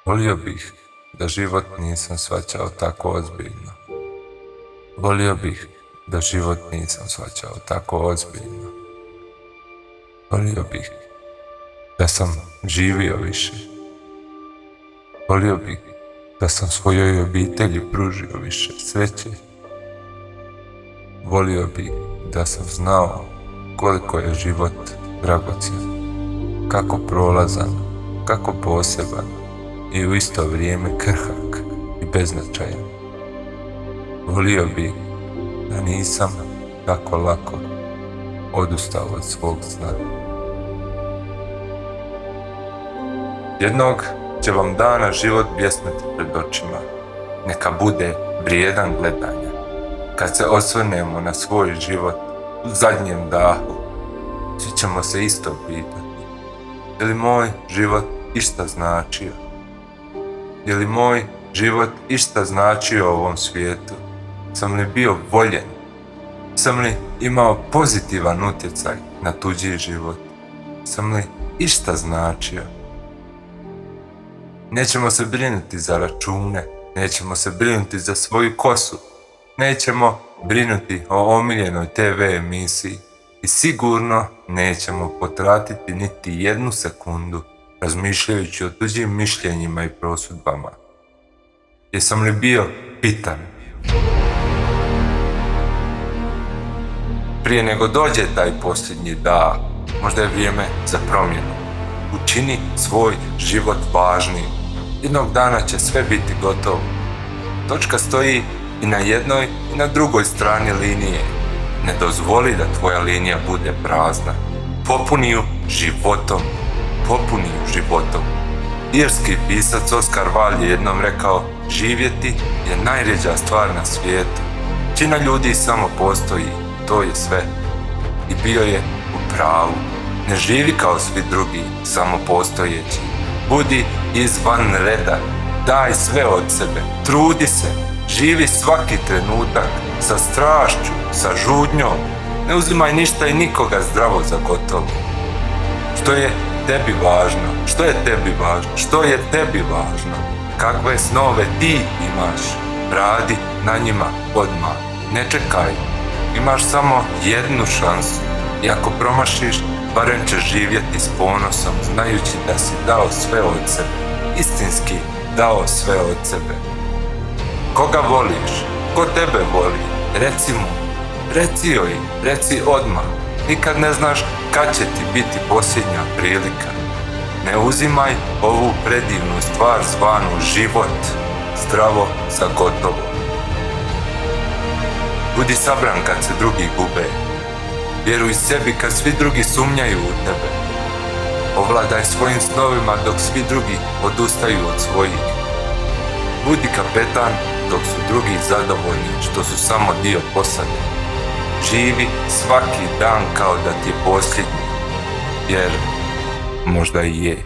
Volio bih da život nisam shvaćao tako ozbiljno. Volio bih da život nisam shvaćao tako ozbiljno. Volio bih da sam živio više. Volio bih da sam svojoj obitelji pružio više sreće. Volio bih da sam znao koliko je život dragocjen, kako prolazan, kako poseban i u isto vrijeme krhak i beznačajan. Volio bih da nisam tako lako odustao od svog sna. Jednog će vam dana život bljesnuti pred očima, neka bude vrijedan gledanja. Kad se osvrnemo na svoj život u zadnjem dahu, svi ćemo se isto pitati: je li moj život išta značio? Je li moj život išta značio ovom svijetu? Sam li bio voljen? Sam li imao pozitivan utjecaj na tuđi život? Sam li išta značio? Nećemo se brinuti za račune, nećemo se brinuti za svoju kosu, nećemo brinuti o omiljenoj TV emisiji i sigurno nećemo potratiti niti jednu sekundu razmišljajući o tuđim mišljenjima i prosudbama. Jesam li bio bitan? Prije nego dođe taj posljednji dah, možda je vrijeme za promjenu. Učini svoj život važnim. Jednog dana će sve biti gotovo. Točka stoji i na jednoj i na drugoj strani linije. Ne dozvoli da tvoja linija bude prazna. Popuni ju životom. Popuni ju životom. Irski pisac Oscar Wilde je jednom rekao: živjeti je najrjeđa stvar na svijetu. Većina ljudi samo postoji, to je sve. I bio je u pravu. Ne živi kao svi drugi, samo postojeći. Budi izvan reda, daj sve od sebe, trudi se, živi svaki trenutak sa strašću, sa žudnjom. Ne uzimaj ništa i nikoga zdravo za gotovo. Što je tebi važno? Što je tebi važno? Što je tebi važno? Kakve snove ti imaš? Radi na njima odmah. Ne čekaj. Imaš samo jednu šansu. I ako promašiš, barem ćeš živjeti s ponosom, znajući da si dao sve od sebe. Istinski dao sve od sebe. Koga voliš? Ko tebe voli? Reci mu. Reci joj. Reci odmah. Nikad ne znaš kad će ti biti posljednja prilika. Ne uzimaj ovu predivnu stvar zvanu život zdravo za gotovo. Budi sabran kad se drugi gube. Vjeruj sebi kad svi drugi sumnjaju u tebe. Ovladaj svojim snovima dok svi drugi odustaju od svojih. Budi kapetan dok su drugi zadovoljni što su samo dio posade. Živi svaki dan kao da ti je posljednji, jer možda i je.